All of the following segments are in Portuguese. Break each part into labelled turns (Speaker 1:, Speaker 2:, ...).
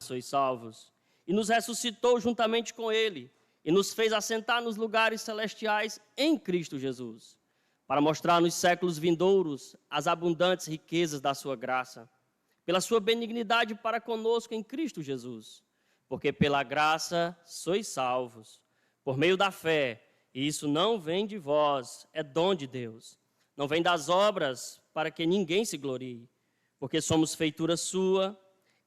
Speaker 1: sois salvos. E nos ressuscitou juntamente com ele, e nos fez assentar nos lugares celestiais em Cristo Jesus, para mostrar nos séculos vindouros as abundantes riquezas da sua graça, pela sua benignidade para conosco em Cristo Jesus. Porque pela graça sois salvos, por meio da fé, e isso não vem de vós, é dom de Deus. Não vem das obras, para que ninguém se glorie, porque somos feitura sua,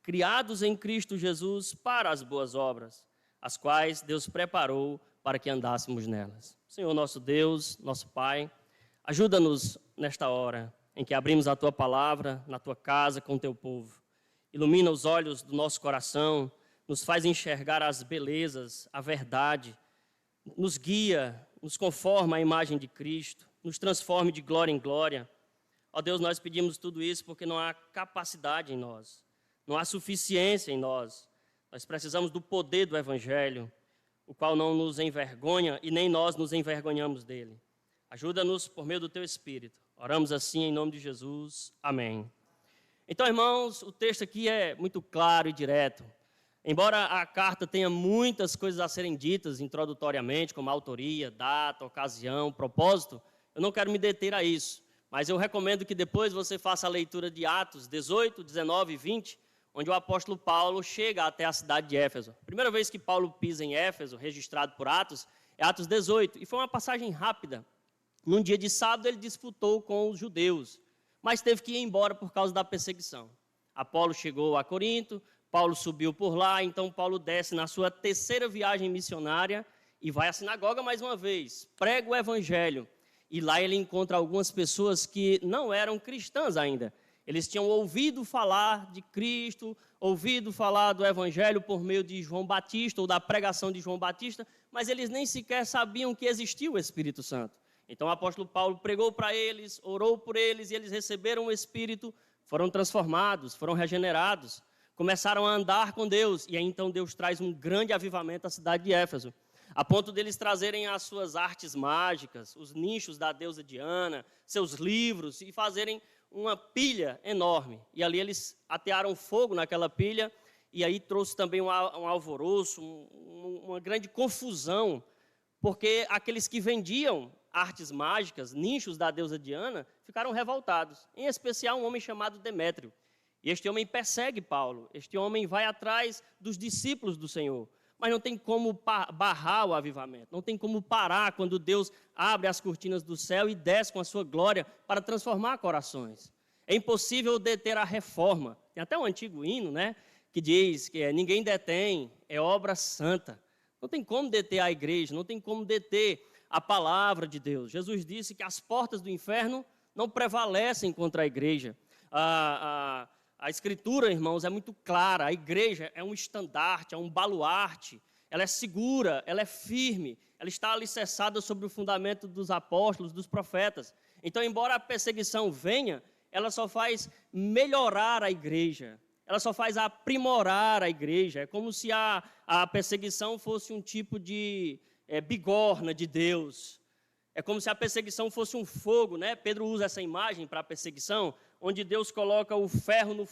Speaker 1: criados em Cristo Jesus para as boas obras, as quais Deus preparou para que andássemos nelas. Senhor nosso Deus, nosso Pai, ajuda-nos nesta hora em que abrimos a Tua palavra na Tua casa com o Teu povo. Ilumina os olhos do nosso coração, nos faz enxergar as belezas, a verdade, nos guia, nos conforma à imagem de Cristo, nos transforme de glória em glória. Ó Deus, nós pedimos tudo isso porque não há capacidade em nós, não há suficiência em nós. Nós precisamos do poder do Evangelho, o qual não nos envergonha e nem nós nos envergonhamos dele. Ajuda-nos por meio do Teu Espírito. Oramos assim em nome de Jesus. Amém. Então, irmãos, o texto aqui é muito claro e direto. Embora a carta tenha muitas coisas a serem ditas introdutoriamente, como autoria, data, ocasião, propósito, eu não quero me deter a isso. Mas eu recomendo que depois você faça a leitura de Atos 18, 19 e 20, onde o apóstolo Paulo chega até a cidade de Éfeso. A primeira vez que Paulo pisa em Éfeso, registrado por Atos, é Atos 18. E foi uma passagem rápida. Num dia de sábado, ele disputou com os judeus, mas teve que ir embora por causa da perseguição. Apolo chegou a Corinto, Paulo subiu por lá, então Paulo desce na sua terceira viagem missionária e vai à sinagoga mais uma vez, prega o evangelho. E lá ele encontra algumas pessoas que não eram cristãs ainda. Eles tinham ouvido falar de Cristo, ouvido falar do evangelho por meio de João Batista ou da pregação de João Batista, mas eles nem sequer sabiam que existia o Espírito Santo. Então o apóstolo Paulo pregou para eles, orou por eles e eles receberam o Espírito, foram transformados, foram regenerados, começaram a andar com Deus. E aí então Deus traz um grande avivamento à cidade de Éfeso, a ponto deles trazerem as suas artes mágicas, os nichos da deusa Diana, seus livros e fazerem uma pilha enorme. E ali eles atearam fogo naquela pilha e aí trouxe também um alvoroço, uma grande confusão, porque aqueles que vendiam artes mágicas, nichos da deusa Diana, ficaram revoltados, em especial um homem chamado Demétrio. E este homem persegue Paulo, este homem vai atrás dos discípulos do Senhor, mas não tem como barrar o avivamento, não tem como parar quando Deus abre as cortinas do céu e desce com a sua glória para transformar corações. É impossível deter a reforma. Tem até um antigo hino, né, que diz que ninguém detém, é obra santa. Não tem como deter a igreja, não tem como deter a palavra de Deus. Jesus disse que as portas do inferno não prevalecem contra a igreja. A Escritura, irmãos, é muito clara. A igreja é um estandarte, é um baluarte. Ela é segura, ela é firme. Ela está alicerçada sobre o fundamento dos apóstolos, dos profetas. Então, embora a perseguição venha, ela só faz melhorar a igreja. Ela só faz aprimorar a igreja. É como se a perseguição fosse um tipo de bigorna de Deus. É como se a perseguição fosse um fogo, né? Pedro usa essa imagem para a perseguição, onde Deus coloca o ferro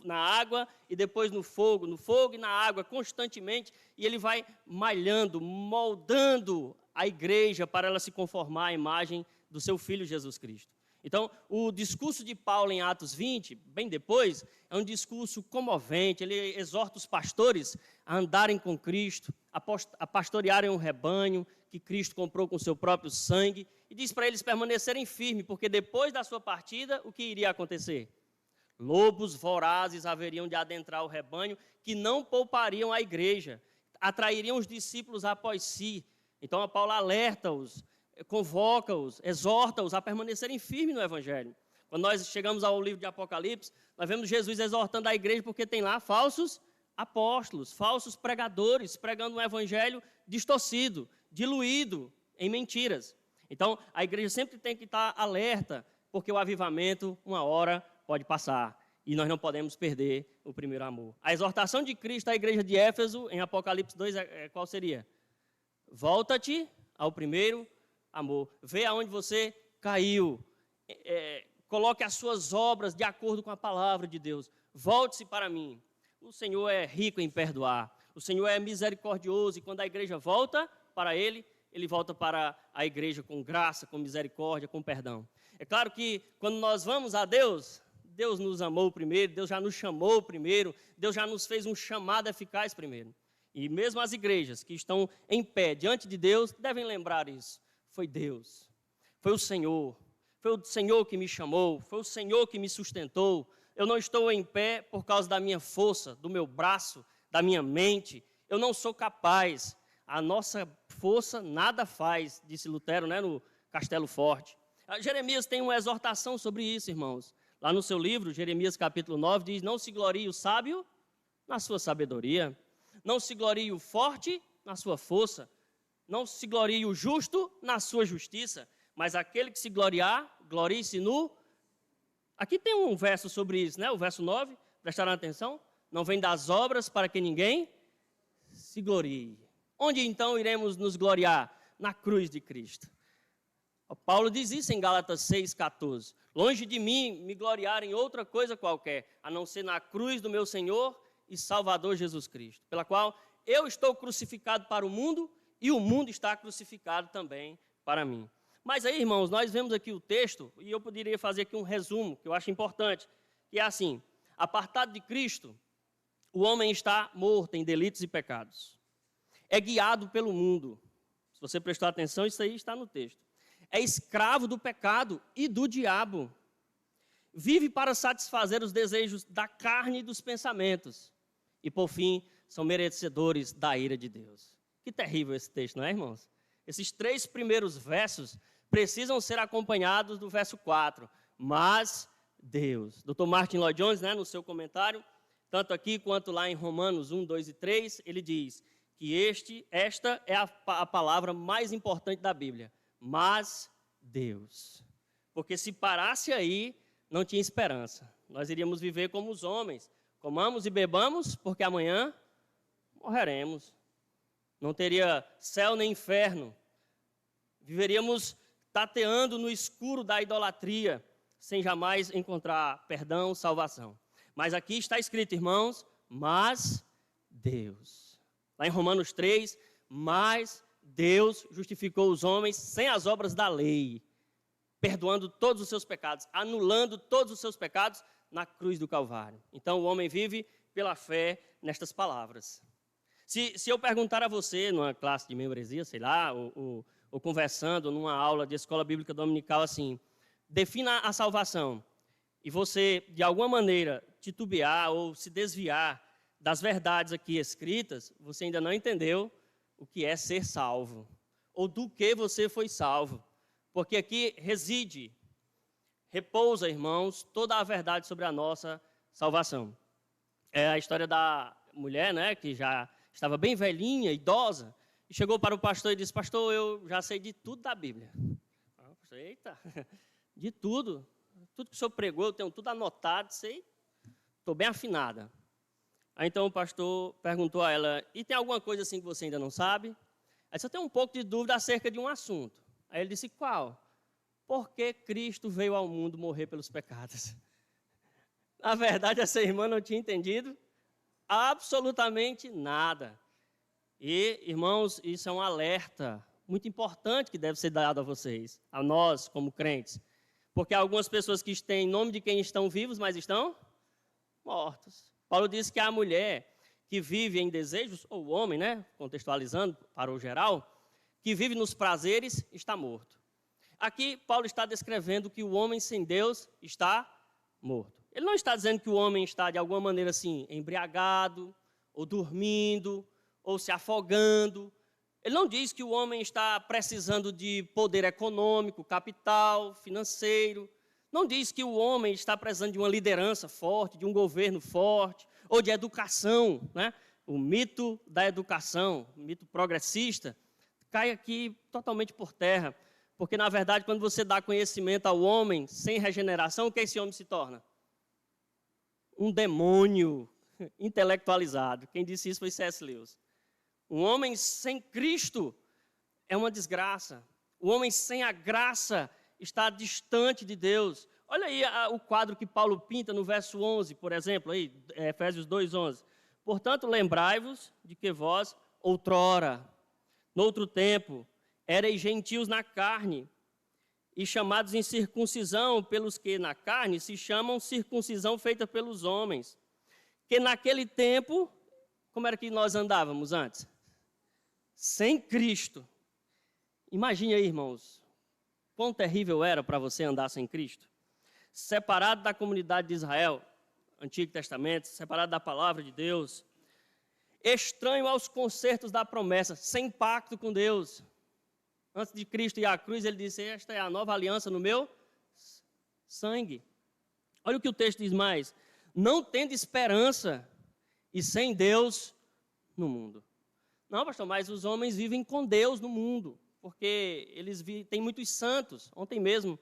Speaker 1: na água e depois no fogo e na água constantemente, e ele vai malhando, moldando a igreja para ela se conformar à imagem do seu Filho Jesus Cristo. Então, o discurso de Paulo em Atos 20, bem depois, é um discurso comovente. Ele exorta os pastores a andarem com Cristo, a pastorearem um rebanho que Cristo comprou com seu próprio sangue, e diz para eles permanecerem firmes, porque depois da sua partida, o que iria acontecer? Lobos vorazes haveriam de adentrar o rebanho, que não poupariam a igreja, atrairiam os discípulos após si. Então, Paulo alerta-os, convoca-os, exorta-os a permanecerem firmes no Evangelho. Quando nós chegamos ao livro de Apocalipse, nós vemos Jesus exortando a igreja porque tem lá falsos apóstolos, falsos pregadores, pregando um Evangelho distorcido, diluído em mentiras. Então, a igreja sempre tem que estar alerta, porque o avivamento, uma hora, pode passar. E nós não podemos perder o primeiro amor. A exortação de Cristo à igreja de Éfeso, em Apocalipse 2, qual seria? Volta-te ao primeiro amor. Vê aonde você caiu. Coloque as suas obras de acordo com a palavra de Deus. Volte-se para mim. o Senhor é rico em perdoar. O Senhor é misericordioso e quando a igreja volta para Ele, Ele volta para a igreja com graça, com misericórdia, com perdão. É claro que quando nós vamos a Deus, Deus nos amou primeiro, Deus já nos chamou primeiro, Deus já nos fez um chamado eficaz primeiro. E mesmo as igrejas que estão em pé diante de Deus devem lembrar isso. Foi Deus, foi o Senhor que me chamou, foi o Senhor que me sustentou. Eu não estou em pé por causa da minha força, do meu braço, da minha mente. Eu não sou capaz. A nossa força nada faz, disse Lutero, né, no Castelo Forte. Jeremias tem uma exortação sobre isso, irmãos. Lá no seu livro, Jeremias capítulo 9, diz: não se glorie o sábio na sua sabedoria, não se glorie o forte na sua força, não se glorie o justo na sua justiça, mas aquele que se gloriar, glorie-se no... Aqui tem um verso sobre isso, né? O verso 9, prestaram atenção? Não vem das obras para que ninguém se glorie. Onde então iremos nos gloriar? Na cruz de Cristo. Paulo diz isso em Gálatas 6,14. Longe de mim me gloriar em outra coisa qualquer, a não ser na cruz do meu Senhor e Salvador Jesus Cristo, pela qual eu estou crucificado para o mundo e o mundo está crucificado também para mim. Mas aí, irmãos, nós vemos aqui o texto e eu poderia fazer aqui um resumo, que eu acho importante, que é assim: apartado de Cristo, o homem está morto em delitos e pecados. É guiado pelo mundo. Se você prestou atenção, isso aí está no texto. É escravo do pecado e do diabo. Vive para satisfazer os desejos da carne e dos pensamentos. E, por fim, são merecedores da ira de Deus. Que terrível esse texto, não é, irmãos? Esses 3 primeiros versos precisam ser acompanhados do verso 4. Mas Deus. Dr. Martin Lloyd Jones, né, no seu comentário, tanto aqui quanto lá em Romanos 1, 2 e 3, ele diz que esta é a palavra mais importante da Bíblia. Mas Deus. Porque se parasse aí, não tinha esperança. Nós iríamos viver como os homens. Comamos e bebamos, porque amanhã morreremos. Não teria céu nem inferno. Viveríamos tateando no escuro da idolatria, sem jamais encontrar perdão, salvação. Mas aqui está escrito, irmãos, mas Deus. Lá em Romanos 3, mas Deus justificou os homens sem as obras da lei, perdoando todos os seus pecados, anulando todos os seus pecados na cruz do Calvário. Então o homem vive pela fé nestas palavras. Se eu perguntar a você, numa classe de membresia, sei lá, ou conversando numa aula de escola bíblica dominical assim, defina a salvação, e você, de alguma maneira, titubear ou se desviar das verdades aqui escritas, você ainda não entendeu o que é ser salvo, ou do que você foi salvo. Porque aqui repousa, irmãos, toda a verdade sobre a nossa salvação. É a história da mulher, né, que já estava bem velhinha, idosa, e chegou para o pastor e disse: pastor, eu já sei de tudo da Bíblia. Eita, de tudo. Tudo que o senhor pregou, eu tenho tudo anotado, sei, estou bem afinada. Aí então o pastor perguntou a ela: e tem alguma coisa assim que você ainda não sabe? Aí só tem um pouco de dúvida acerca de um assunto. Aí ele disse: qual? Por que Cristo veio ao mundo morrer pelos pecados? Na verdade, essa irmã não tinha entendido absolutamente nada. E, irmãos, isso é um alerta muito importante que deve ser dado a vocês, a nós como crentes. Porque há algumas pessoas que têm nome de quem estão vivos, mas estão mortos. Paulo diz que a mulher que vive em desejos, ou o homem, né, contextualizando para o geral, que vive nos prazeres, está morto. Aqui, Paulo está descrevendo que o homem sem Deus está morto. Ele não está dizendo que o homem está, de alguma maneira, assim, embriagado, ou dormindo, ou se afogando. Ele não diz que o homem está precisando de poder econômico, capital, financeiro. Não diz que o homem está precisando de uma liderança forte, de um governo forte, ou de educação, né? O mito da educação, o mito progressista, cai aqui totalmente por terra. Porque, na verdade, quando você dá conhecimento ao homem sem regeneração, o que esse homem se torna? Um demônio intelectualizado. Quem disse isso foi C.S. Lewis. Um homem sem Cristo é uma desgraça. O homem sem a graça está distante de Deus. Olha aí o quadro que Paulo pinta no verso 11, por exemplo, aí, Efésios 2:11. Portanto, lembrai-vos de que vós, outrora, noutro tempo, erais gentios na carne, e chamados em circuncisão pelos que na carne se chamam circuncisão feita pelos homens. Que naquele tempo, como era que nós andávamos antes? Sem Cristo. Imagine aí, irmãos, quão terrível era para você andar sem Cristo. Separado da comunidade de Israel, Antigo Testamento, separado da palavra de Deus, estranho aos concertos da promessa, sem pacto com Deus. Antes de Cristo ir à cruz, ele disse, esta é a nova aliança no meu sangue. Olha o que o texto diz mais. Não tendo esperança e sem Deus no mundo. Não, pastor, mas os homens vivem com Deus no mundo, porque eles têm muitos santos. Ontem mesmo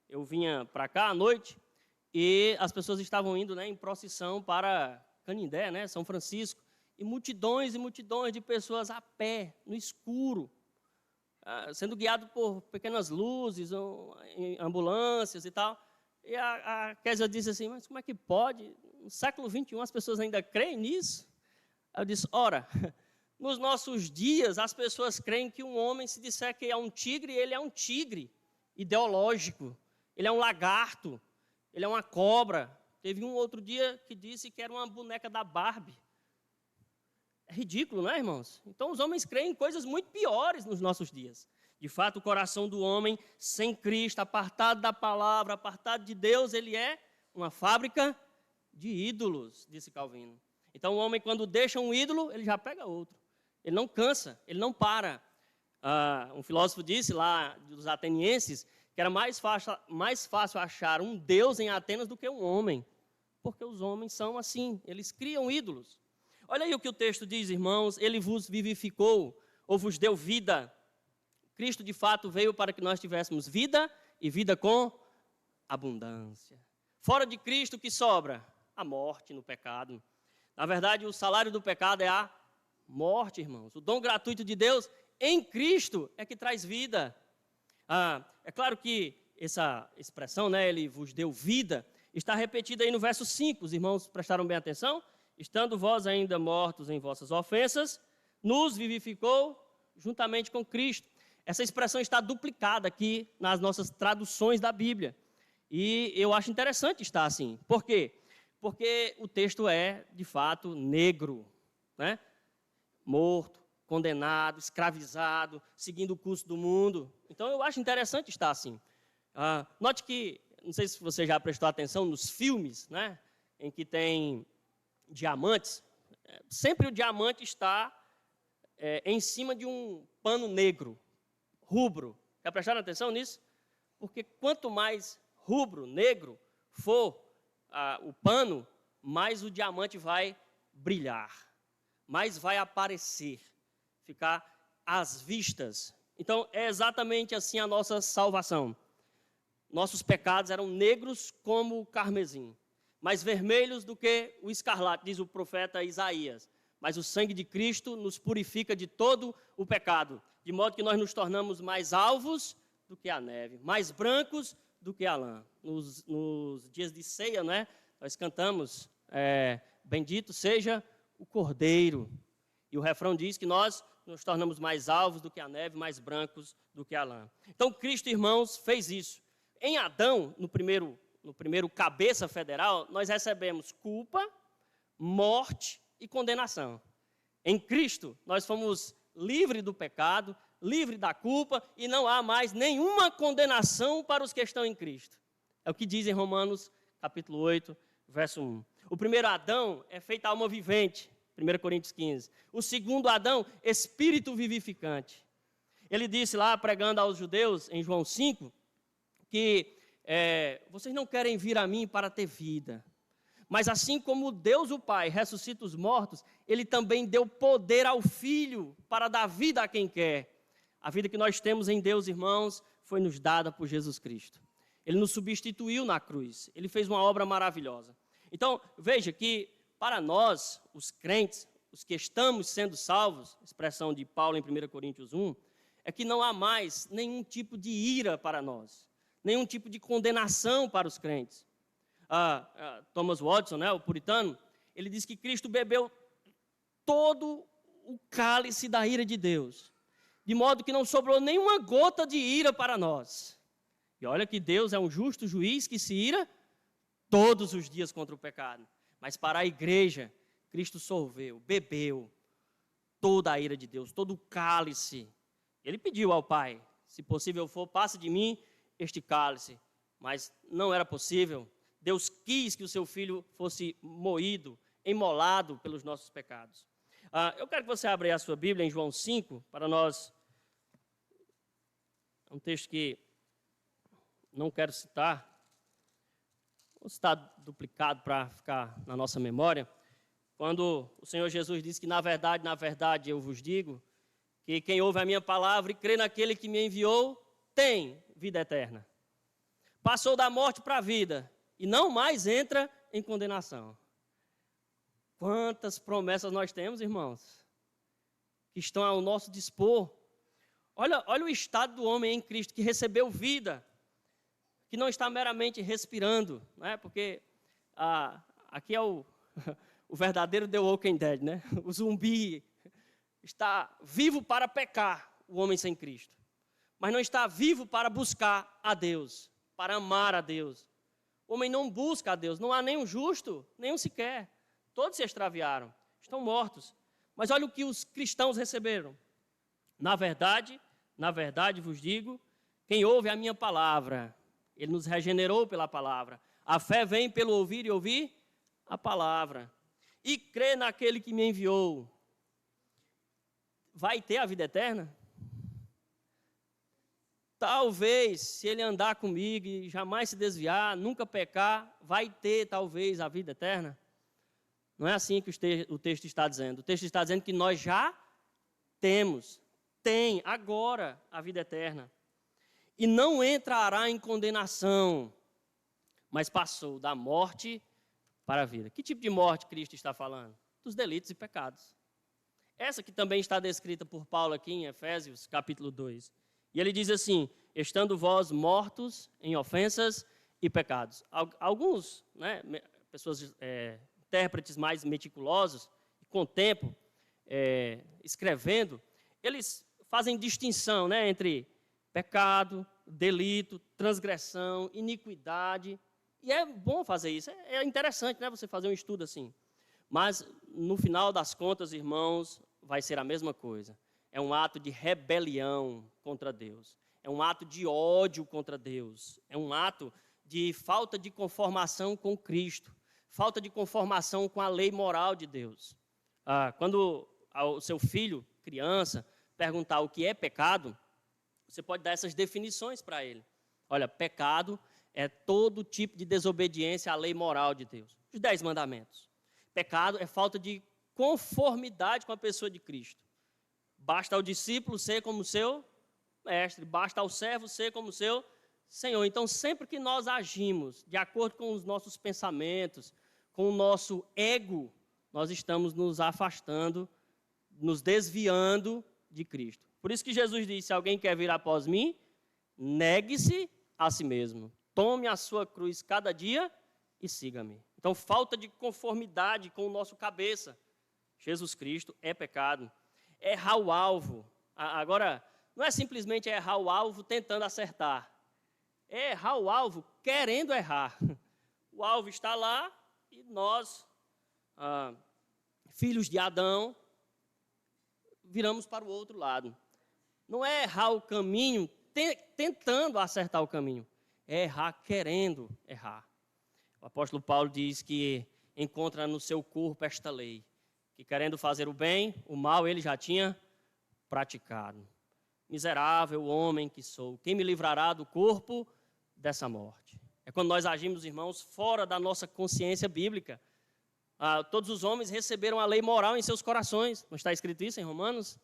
Speaker 1: eu vinha para cá à noite e as pessoas estavam indo, né, em procissão para Canindé, né, São Francisco, e multidões de pessoas a pé, no escuro, sendo guiado por pequenas luzes, em ambulâncias e tal. E a Kézia disse assim, mas como é que pode? No século XXI as pessoas ainda creem nisso? Eu disse, ora, nos nossos dias as pessoas creem que um homem, se disser que é um tigre, ele é um tigre ideológico, ele é um lagarto, ele é uma cobra. Teve um outro dia que disse que era uma boneca da Barbie. É ridículo, não é, irmãos? Então os homens creem em coisas muito piores nos nossos dias. De fato, o coração do homem sem Cristo, apartado da palavra, apartado de Deus, ele é uma fábrica de ídolos, disse Calvino. Então o homem, quando deixa um ídolo, ele já pega outro. Ele não cansa, ele não para. Um filósofo disse lá, dos atenienses, que era mais fácil achar um Deus em Atenas do que um homem. Porque os homens são assim, eles criam ídolos. Olha aí o que o texto diz, irmãos, ele vos vivificou, ou vos deu vida. Cristo, de fato, veio para que nós tivéssemos vida e vida com abundância. Fora de Cristo, o que sobra? A morte no pecado. Na verdade, o salário do pecado é a morte, irmãos. O dom gratuito de Deus em Cristo é que traz vida. É claro que essa expressão, né, ele vos deu vida, está repetida aí no verso 5. Os irmãos prestaram bem atenção? Estando vós ainda mortos em vossas ofensas, nos vivificou juntamente com Cristo. Essa expressão está duplicada aqui nas nossas traduções da Bíblia. E eu acho interessante estar assim. Por quê? Porque o texto é, de fato, negro, né? Morto, condenado, escravizado, seguindo o curso do mundo. Então, eu acho interessante estar assim. Note que, não sei se você já prestou atenção nos filmes, né, em que tem diamantes, sempre o diamante está em cima de um pano negro, rubro. Já prestaram atenção nisso? Porque quanto mais rubro, negro for o pano, mais o diamante vai brilhar, mais vai aparecer, ficar às vistas. Então, é exatamente assim a nossa salvação. Nossos pecados eram negros como o carmesim, mais vermelhos do que o escarlate, diz o profeta Isaías. Mas o sangue de Cristo nos purifica de todo o pecado, de modo que nós nos tornamos mais alvos do que a neve, mais brancos do que a lã. Nos dias de ceia, né, nós cantamos, bendito seja o Cordeiro. E o refrão diz que nós nos tornamos mais alvos do que a neve, mais brancos do que a lã. Então, Cristo, irmãos, fez isso. Em Adão, no primeiro cabeça federal, nós recebemos culpa, morte e condenação. Em Cristo, nós fomos livres do pecado, livres da culpa, e não há mais nenhuma condenação para os que estão em Cristo. É o que diz em Romanos, capítulo 8, verso 1. O primeiro Adão é feito alma vivente, 1 Coríntios 15. O segundo Adão, espírito vivificante. Ele disse lá, pregando aos judeus, em João 5, que vocês não querem vir a mim para ter vida. Mas assim como Deus o Pai ressuscita os mortos, Ele também deu poder ao Filho para dar vida a quem quer. A vida que nós temos em Deus, irmãos, foi nos dada por Jesus Cristo. Ele nos substituiu na cruz. Ele fez uma obra maravilhosa. Então, veja que para nós, os crentes, os que estamos sendo salvos, expressão de Paulo em 1 Coríntios 1, é que não há mais nenhum tipo de ira para nós, nenhum tipo de condenação para os crentes. Thomas Watson, né, o puritano, ele diz que Cristo bebeu todo o cálice da ira de Deus, de modo que não sobrou nenhuma gota de ira para nós. E olha que Deus é um justo juiz que se ira todos os dias contra o pecado. Mas para a igreja, Cristo sorveu, bebeu toda a ira de Deus, todo o cálice. Ele pediu ao Pai, se possível for, passe de mim este cálice. Mas não era possível. Deus quis que o seu filho fosse moído, imolado pelos nossos pecados. Eu quero que você abra aí a sua Bíblia em João 5, para nós. É um texto que não quero citar. Vou citar duplicado para ficar na nossa memória. Quando o Senhor Jesus disse que, na verdade, eu vos digo, que quem ouve a minha palavra e crê naquele que me enviou, tem vida eterna. Passou da morte para a vida e não mais entra em condenação. Quantas promessas nós temos, irmãos, que estão ao nosso dispor. Olha o estado do homem em Cristo, que recebeu vida, que não está meramente respirando, né? Porque aqui é o verdadeiro The Walking Dead, né? O zumbi está vivo para pecar, o homem sem Cristo, mas não está vivo para buscar a Deus, para amar a Deus. O homem não busca a Deus, não há nenhum justo, nenhum sequer. Todos se extraviaram, estão mortos. Mas olha o que os cristãos receberam. Na verdade vos digo, quem ouve a minha palavra, ele nos regenerou pela palavra. A fé vem pelo ouvir e ouvir a palavra. E crê naquele que me enviou. Vai ter a vida eterna? Talvez, se ele andar comigo e jamais se desviar, nunca pecar, vai ter talvez a vida eterna. Não é assim que o texto está dizendo. O texto está dizendo que nós já tem agora a vida eterna. E não entrará em condenação, mas passou da morte para a vida. Que tipo de morte Cristo está falando? Dos delitos e pecados. Essa que também está descrita por Paulo aqui em Efésios, capítulo 2. E ele diz assim, estando vós mortos em ofensas e pecados. Alguns, né, pessoas, intérpretes mais meticulosos, com o tempo, escrevendo, eles fazem distinção, né, entre pecado, delito, transgressão, iniquidade. E é bom fazer isso, é interessante, né, você fazer um estudo assim. Mas, no final das contas, irmãos, vai ser a mesma coisa. É um ato de rebelião contra Deus. É um ato de ódio contra Deus. É um ato de falta de conformação com Cristo. Falta de conformação com a lei moral de Deus. Quando o seu filho, criança, perguntar o que é pecado, você pode dar essas definições para ele. Olha, pecado é todo tipo de desobediência à lei moral de Deus. Os 10 mandamentos. Pecado é falta de conformidade com a pessoa de Cristo. Basta ao discípulo ser como seu mestre, basta ao servo ser como seu Senhor. Então, sempre que nós agimos de acordo com os nossos pensamentos, com o nosso ego, nós estamos nos afastando, nos desviando de Cristo. Por isso que Jesus disse, se alguém quer vir após mim, negue-se a si mesmo. Tome a sua cruz cada dia e siga-me. Então, falta de conformidade com o nosso cabeça. Jesus Cristo é pecado. Errar o alvo. Agora, não é simplesmente errar o alvo tentando acertar. É errar o alvo querendo errar. O alvo está lá e nós, filhos de Adão, viramos para o outro lado. Não é errar o caminho tentando acertar o caminho. É errar querendo errar. O apóstolo Paulo diz que encontra no seu corpo esta lei, que querendo fazer o bem, o mal ele já tinha praticado. Miserável homem que sou, quem me livrará do corpo dessa morte? É quando nós agimos, irmãos, fora da nossa consciência bíblica. Todos os homens receberam a lei moral em seus corações. Não está escrito isso em Romanos?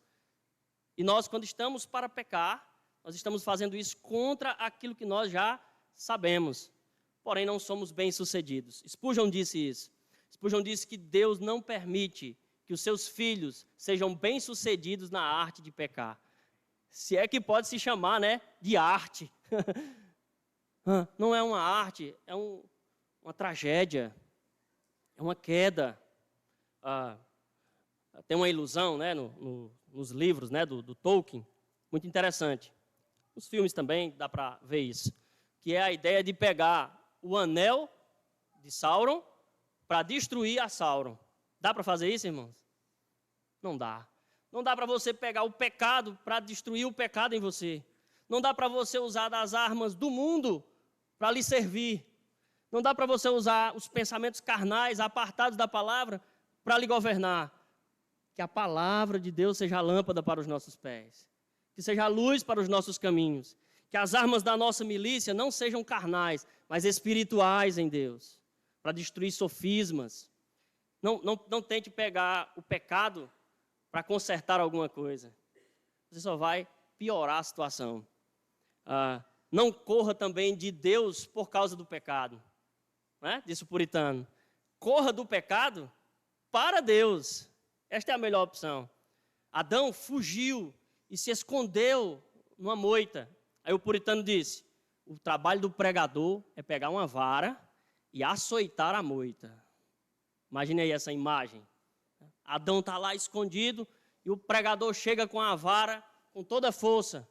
Speaker 1: E nós, quando estamos para pecar, nós estamos fazendo isso contra aquilo que nós já sabemos. Porém, não somos bem-sucedidos. Spurgeon disse isso. Spurgeon disse que Deus não permite que os seus filhos sejam bem-sucedidos na arte de pecar. Se é que pode se chamar, né, de arte. Não é uma arte, é uma tragédia, é uma queda. tem uma ilusão, né, nos livros, né, do Tolkien, muito interessante. Os filmes também dá para ver isso, que é a ideia de pegar o anel de Sauron para destruir a Sauron. Dá para fazer isso, irmãos? Não dá. Não dá para você pegar o pecado para destruir o pecado em você. Não dá para você usar das armas do mundo para lhe servir. Não dá para você usar os pensamentos carnais, apartados da palavra, para lhe governar. Que a palavra de Deus seja a lâmpada para os nossos pés. Que seja a luz para os nossos caminhos. Que as armas da nossa milícia não sejam carnais, mas espirituais em Deus. Para destruir sofismas. Não tente pegar o pecado para consertar alguma coisa. Você só vai piorar a situação. Não corra também de Deus por causa do pecado. Né? Disse o puritano. Corra do pecado para Deus. Esta é a melhor opção. Adão fugiu e se escondeu numa moita. Aí o puritano disse, o trabalho do pregador é pegar uma vara e açoitar a moita. Imagine aí essa imagem. Adão está lá escondido e o pregador chega com a vara com toda a força.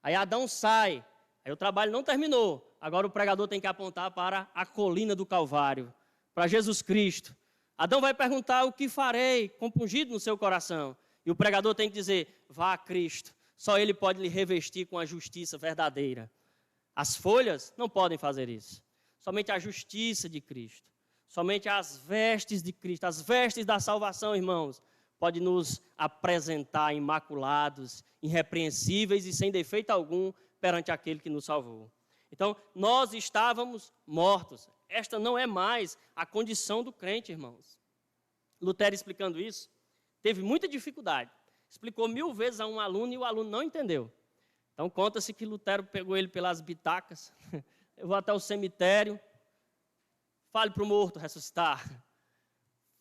Speaker 1: Aí Adão sai. Aí o trabalho não terminou. Agora o pregador tem que apontar para a colina do Calvário, para Jesus Cristo. Adão vai perguntar o que farei, compungido no seu coração. E o pregador tem que dizer, vá a Cristo. Só Ele pode lhe revestir com a justiça verdadeira. As folhas não podem fazer isso. Somente a justiça de Cristo. Somente as vestes de Cristo, as vestes da salvação, irmãos, pode nos apresentar imaculados, irrepreensíveis e sem defeito algum perante aquele que nos salvou. Então, nós estávamos mortos. Esta não é mais a condição do crente, irmãos. Lutero, explicando isso, teve muita dificuldade. Explicou 1000 vezes a um aluno e o aluno não entendeu. Então, conta-se que Lutero pegou ele pelas bitacas, levou até o cemitério, fale para o morto ressuscitar.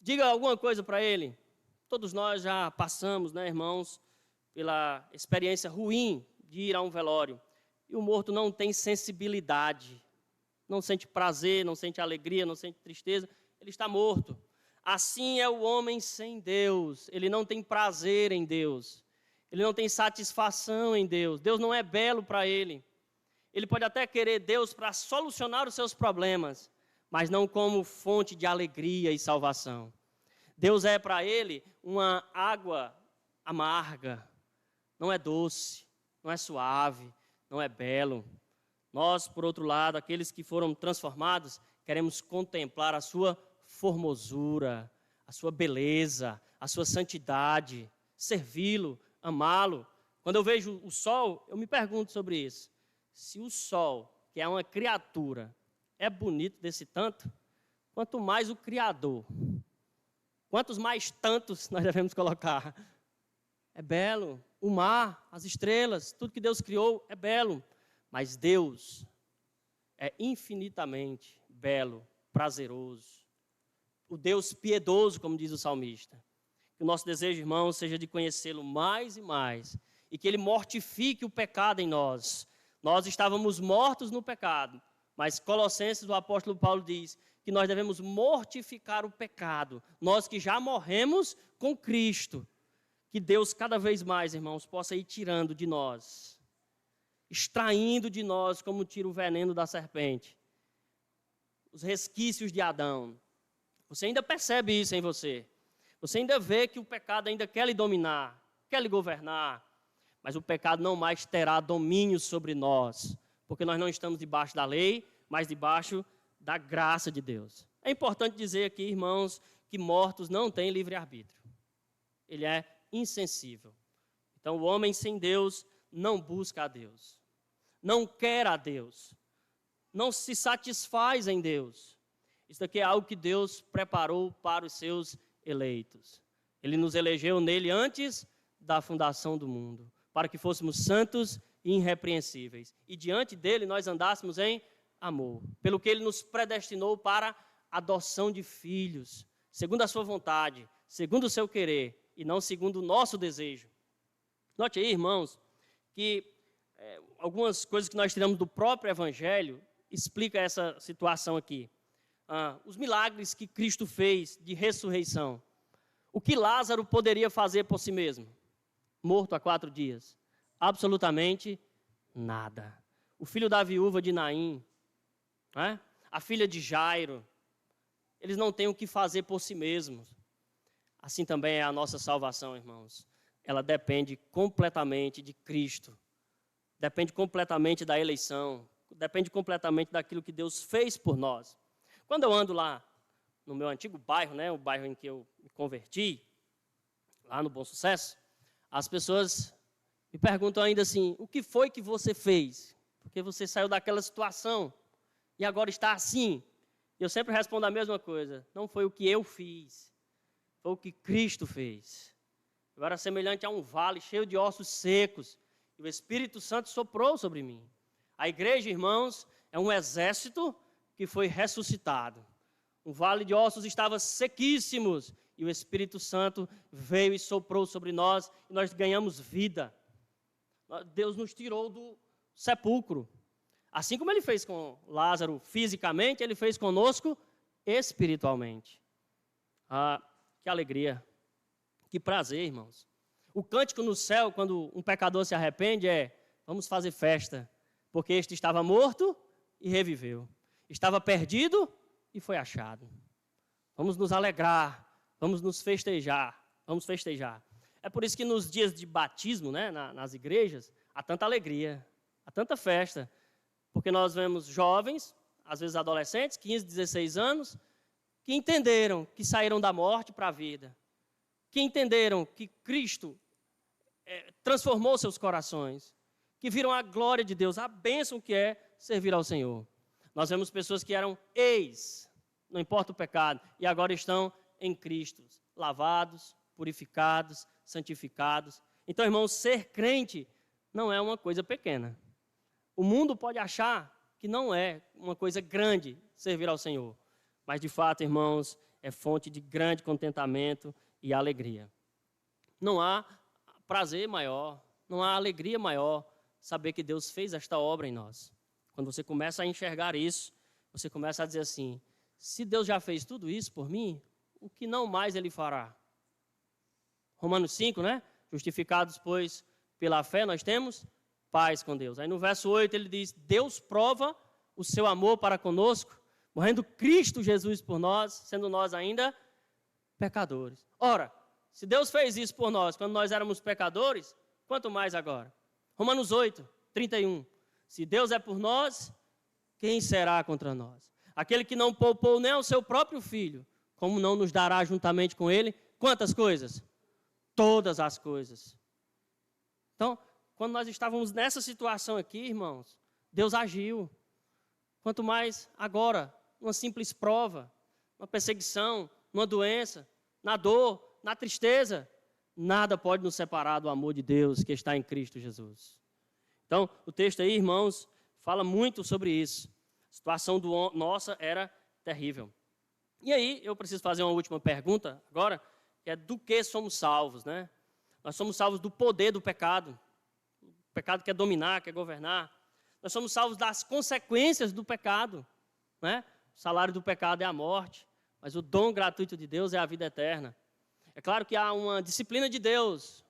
Speaker 1: Diga alguma coisa para ele. Todos nós já passamos, né, irmãos, pela experiência ruim de ir a um velório. E o morto não tem sensibilidade. Não sente prazer, não sente alegria, não sente tristeza. Ele está morto. Assim é o homem sem Deus. Ele não tem prazer em Deus. Ele não tem satisfação em Deus. Deus não é belo para ele. Ele pode até querer Deus para solucionar os seus problemas, mas não como fonte de alegria e salvação. Deus é para ele uma água amarga, não é doce, não é suave, não é belo. Nós, por outro lado, aqueles que foram transformados, queremos contemplar a sua formosura, a sua beleza, a sua santidade, servi-lo, amá-lo. Quando eu vejo o sol, eu me pergunto sobre isso. Se o sol, que é uma criatura, é bonito desse tanto, quanto mais o Criador. Quantos mais tantos nós devemos colocar? É belo. O mar, as estrelas, tudo que Deus criou é belo. Mas Deus é infinitamente belo, prazeroso. O Deus piedoso, como diz o salmista. Que o nosso desejo, irmãos, seja de conhecê-lo mais e mais. E que Ele mortifique o pecado em nós. Nós estávamos mortos no pecado. Mas Colossenses, o apóstolo Paulo diz que nós devemos mortificar o pecado. Nós que já morremos com Cristo. Que Deus cada vez mais, irmãos, possa ir tirando de nós. Extraindo de nós, como tira o veneno da serpente. Os resquícios de Adão. Você ainda percebe isso em você. Você ainda vê que o pecado ainda quer lhe dominar, quer lhe governar. Mas o pecado não mais terá domínio sobre nós. Porque nós não estamos debaixo da lei, mas debaixo da graça de Deus. É importante dizer aqui, irmãos, que mortos não têm livre-arbítrio. Ele é insensível. Então, o homem sem Deus não busca a Deus. Não quer a Deus. Não se satisfaz em Deus. Isso aqui é algo que Deus preparou para os seus eleitos. Ele nos elegeu nele antes da fundação do mundo, para que fôssemos santos e irrepreensíveis. E diante dele nós andássemos em amor, pelo que ele nos predestinou para adoção de filhos, segundo a sua vontade, segundo o seu querer, e não segundo o nosso desejo. Note aí, irmãos, que algumas coisas que nós tiramos do próprio Evangelho explica essa situação aqui. Os milagres que Cristo fez de ressurreição. O que Lázaro poderia fazer por si mesmo? Morto há 4 dias. Absolutamente nada. O filho da viúva de Naim, né? A filha de Jairo, eles não têm o que fazer por si mesmos. Assim também é a nossa salvação, irmãos. Ela depende completamente de Cristo. Depende completamente da eleição. Depende completamente daquilo que Deus fez por nós. Quando eu ando lá no meu antigo bairro, né, o bairro em que eu me converti, lá no Bom Sucesso, as pessoas me perguntam ainda assim, o que foi que você fez? Porque você saiu daquela situação e agora está assim. Eu sempre respondo a mesma coisa, não foi o que eu fiz, foi o que Cristo fez. Eu era semelhante a um vale cheio de ossos secos, e o Espírito Santo soprou sobre mim. A igreja, irmãos, é um exército que foi ressuscitado. O vale de ossos estava sequíssimos, e o Espírito Santo veio e soprou sobre nós, e nós ganhamos vida. Deus nos tirou do sepulcro. Assim como Ele fez com Lázaro fisicamente, Ele fez conosco espiritualmente. Ah, que alegria, que prazer, irmãos. O cântico no céu, quando um pecador se arrepende, é: vamos fazer festa, porque este estava morto e reviveu. Estava perdido e foi achado. Vamos nos alegrar, vamos nos festejar, vamos festejar. É por isso que nos dias de batismo, né, nas igrejas, há tanta alegria, há tanta festa, porque nós vemos jovens, às vezes adolescentes, 15, 16 anos, que entenderam que saíram da morte para a vida, que entenderam que Cristo transformou seus corações, que viram a glória de Deus, a bênção que é servir ao Senhor. Nós vemos pessoas que eram não importa o pecado, e agora estão em Cristo, lavados, purificados, santificados. Então, irmãos, ser crente não é uma coisa pequena. O mundo pode achar que não é uma coisa grande servir ao Senhor, mas de fato, irmãos, é fonte de grande contentamento e alegria. Não há prazer maior, não há alegria maior saber que Deus fez esta obra em nós. Quando você começa a enxergar isso, você começa a dizer assim: se Deus já fez tudo isso por mim, o que não mais Ele fará? Romanos 5, né? Justificados, pois, pela fé, nós temos paz com Deus. Aí no verso 8 ele diz: Deus prova o seu amor para conosco, morrendo Cristo Jesus por nós, sendo nós ainda pecadores. Ora, se Deus fez isso por nós quando nós éramos pecadores, quanto mais agora? Romanos 8, 31. Se Deus é por nós, quem será contra nós? Aquele que não poupou nem ao seu próprio filho, como não nos dará juntamente com ele quantas coisas? Todas as coisas. Então, quando nós estávamos nessa situação aqui, irmãos, Deus agiu. Quanto mais agora, uma simples prova, uma perseguição, uma doença, na dor, na tristeza, nada pode nos separar do amor de Deus que está em Cristo Jesus. Então, o texto aí, irmãos, fala muito sobre isso. A situação nossa era terrível. E aí, eu preciso fazer uma última pergunta agora, que é do que somos salvos, né? Nós somos salvos do poder do pecado. O pecado quer dominar, quer governar. Nós somos salvos das consequências do pecado, né? O salário do pecado é a morte, mas o dom gratuito de Deus é a vida eterna. É claro que há uma disciplina de Deus.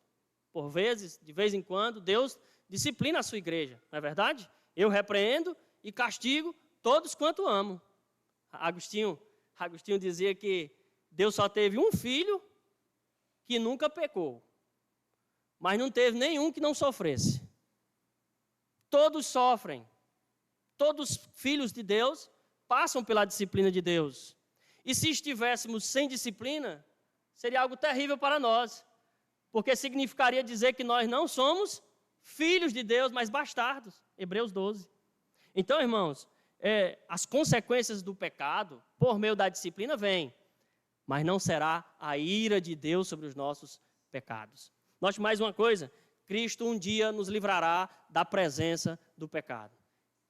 Speaker 1: Por vezes, de vez em quando, Deus disciplina a sua igreja, não é verdade? Eu repreendo e castigo todos quanto amo. Agostinho dizia que Deus só teve um filho que nunca pecou, mas não teve nenhum que não sofresse. Todos sofrem. Todos filhos de Deus passam pela disciplina de Deus. E se estivéssemos sem disciplina, seria algo terrível para nós, porque significaria dizer que nós não somos filhos de Deus, mas bastardos. Hebreus 12. Então, irmãos, as consequências do pecado, por meio da disciplina, vêm, mas não será a ira de Deus sobre os nossos pecados. Note mais uma coisa: Cristo um dia nos livrará da presença do pecado.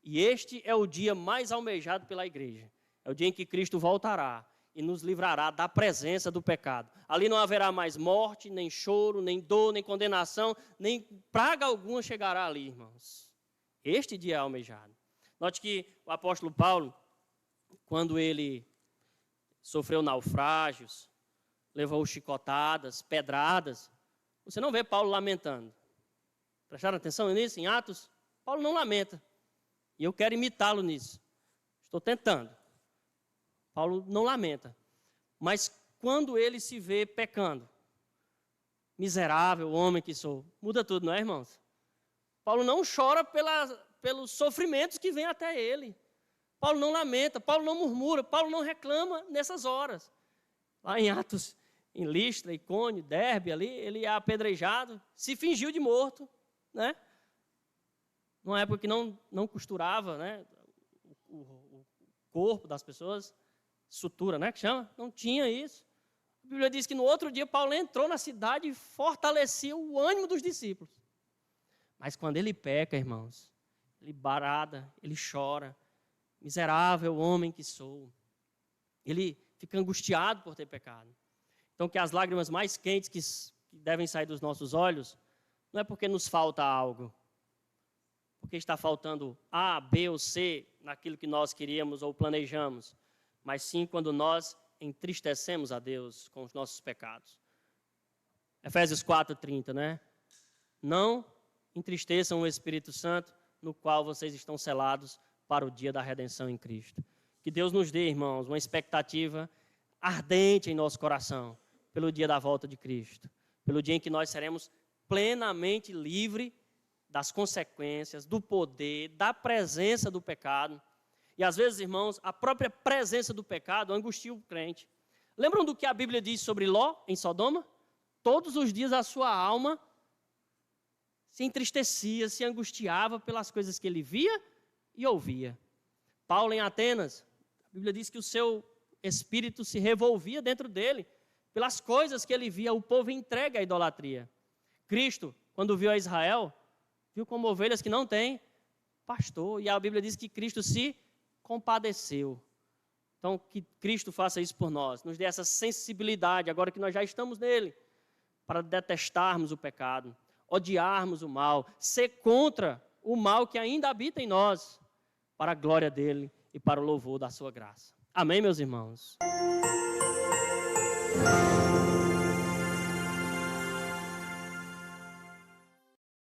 Speaker 1: E este é o dia mais almejado pela igreja. É o dia em que Cristo voltará e nos livrará da presença do pecado. Ali não haverá mais morte, nem choro, nem dor, nem condenação, nem praga alguma chegará ali, irmãos. Este dia é almejado. Note que o apóstolo Paulo, quando ele sofreu naufrágios, levou chicotadas, pedradas. Você não vê Paulo lamentando. Prestaram atenção nisso em Atos? Paulo não lamenta. E eu quero imitá-lo nisso. Estou tentando. Paulo não lamenta. Mas quando ele se vê pecando, miserável homem que sou, muda tudo, não é, irmãos? Paulo não chora pelos sofrimentos que vêm até ele. Paulo não lamenta, Paulo não murmura, Paulo não reclama nessas horas. Lá em Atos, em Listra, Icônio, Derbe, ali, ele é apedrejado, se fingiu de morto, né? Numa época que não costurava, né, o corpo das pessoas, sutura, né, que chama? Não tinha isso. A Bíblia diz que no outro dia Paulo entrou na cidade e fortalecia o ânimo dos discípulos. Mas quando ele peca, irmãos, ele barada, ele chora. Miserável homem que sou. Ele fica angustiado por ter pecado. Então, que as lágrimas mais quentes que devem sair dos nossos olhos, não é porque nos falta algo, porque está faltando A, B ou C naquilo que nós queríamos ou planejamos, mas sim quando nós entristecemos a Deus com os nossos pecados. Efésios 4:30, né? Não entristeçam o Espírito Santo, no qual vocês estão selados para o dia da redenção em Cristo. Que Deus nos dê, irmãos, uma expectativa ardente em nosso coração pelo dia da volta de Cristo, pelo dia em que nós seremos plenamente livres das consequências, do poder, da presença do pecado. E às vezes, irmãos, a própria presença do pecado angustia o crente. Lembram do que a Bíblia diz sobre Ló, em Sodoma? Todos os dias a sua alma se entristecia, se angustiava pelas coisas que ele via e ouvia. Paulo em Atenas, a Bíblia diz que o seu espírito se revolvia dentro dele, pelas coisas que ele via, o povo entregue à idolatria. Cristo, quando viu a Israel, viu como ovelhas que não têm pastor, e a Bíblia diz que Cristo se compadeceu. Então, que Cristo faça isso por nós, nos dê essa sensibilidade, agora que nós já estamos nele, para detestarmos o pecado, odiarmos o mal, ser contra o mal que ainda habita em nós, para a glória dele e para o louvor da sua graça. Amém, meus irmãos?